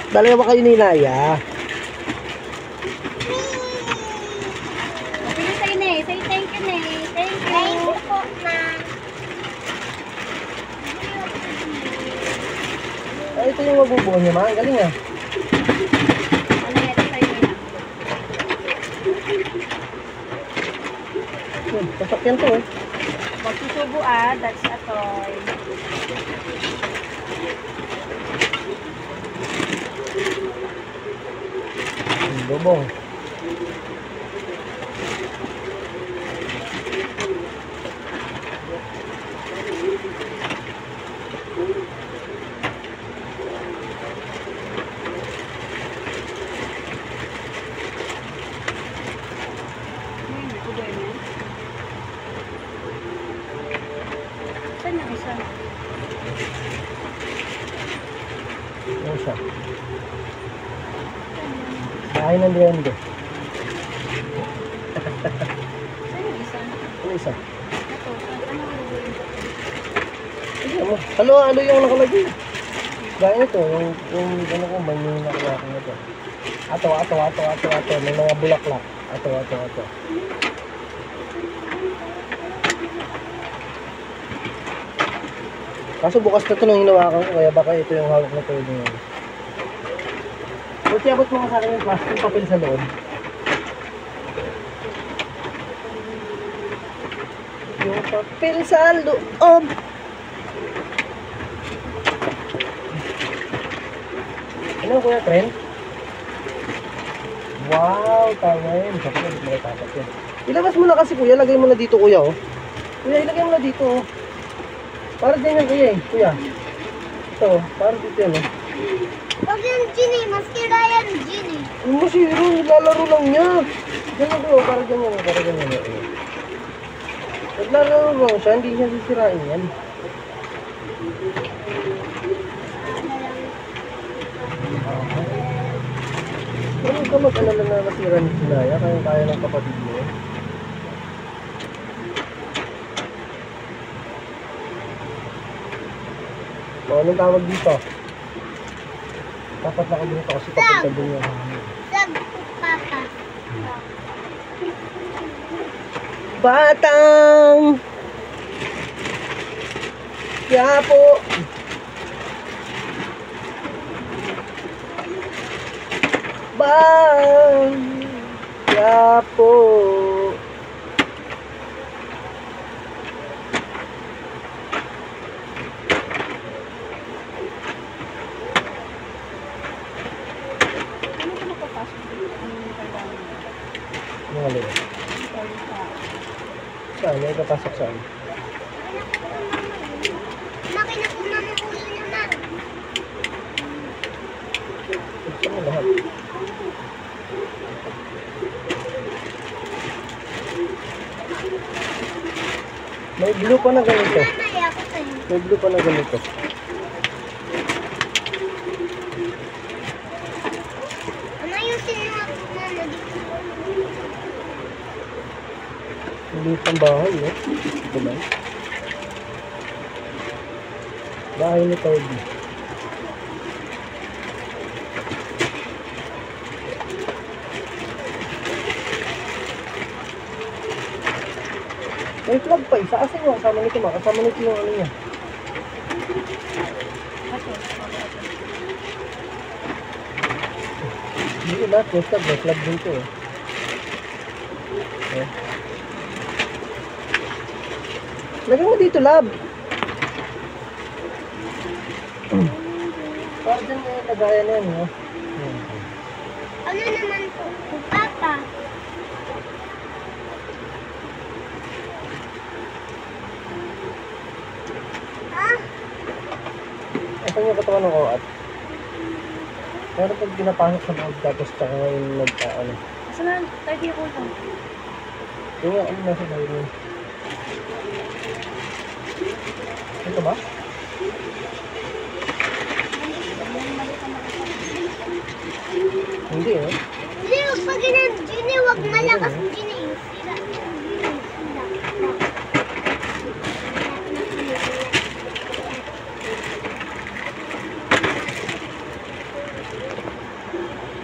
Dalawa kayo ni Naya. Say thank you, Nay. Thank you. Thank you po, Ma. Ay, ito yung mabubuo niya, Ma. Ang galing ah. Ano yan? Sa'yo na. Sasakyan to eh. Magsusubo that's a toy. Bobong. Saan yung isa? Ano siya? Bahay ng Duwende. Saan yung isa? Ano isa? Ito. Halo yung nakalagay. Gaya ito, yung ano ko, may nakuha ko nito. Ato. May mga bulaklak. Ato. Kaso bukas na ito nung hinawakan ko, kaya baka ito yung hawak na pwede yun. Buti abot mo sa akin yung plastic papel sa loob. Yung papel sa loob. Ano kuya, Trent? Wow, tama yun. Sabi ko, hindi mo natapat yun. Ilabas mo na kasi kuya, lagay mo na dito kuya oh. Kuya, ilagay mo na dito oh. Para din yan kuya eh, kuya. Ito, para dito yan oh. Huwag yung Ginny, maskira yan Ginny. Yung masiro, nilalaro lang niya. Ganyan ko, para ganyan. Naglalaro lang siya, hindi niya sisirain yan. Ano ka mag-alala na nasira ni Sinaya, kaya ng kapatid mo? O, anong tawag dito? Dapat nakabunta kasi papunta din yung hangin. Sab, Papa. Batang Yapo. Yapo. Ano nga saan? May kapasok saan? Makina po naman ulo niya na. Gusto mo lahat. May blue pa na ganito. Mamaya ako sa'yo. May blue pa na ganito. Ano yung sinuha ko mama dito? Maliit ang bahay, no? Ito ba? Bahay ni Toby. May flag pa isa. Asan yung kasama nito ma? Kasama nito yung ano niya. Hindi lahat. May flag. May flag dito eh. Eh. Lagay mo dito, lab. Para dyan may lagayan na yan, no? Ano naman po? Papa. Asan yung katawan ng oat? Pero pag pinapasok sa loob tapos tsaka ngayon nag-ano. Saan? Tayo ko ito. Yung nga, ano nasa bahay mo? Ito ba? Hindi eh. Hindi, wag pa ganyan, Ginny. Wag malakas, Ginny.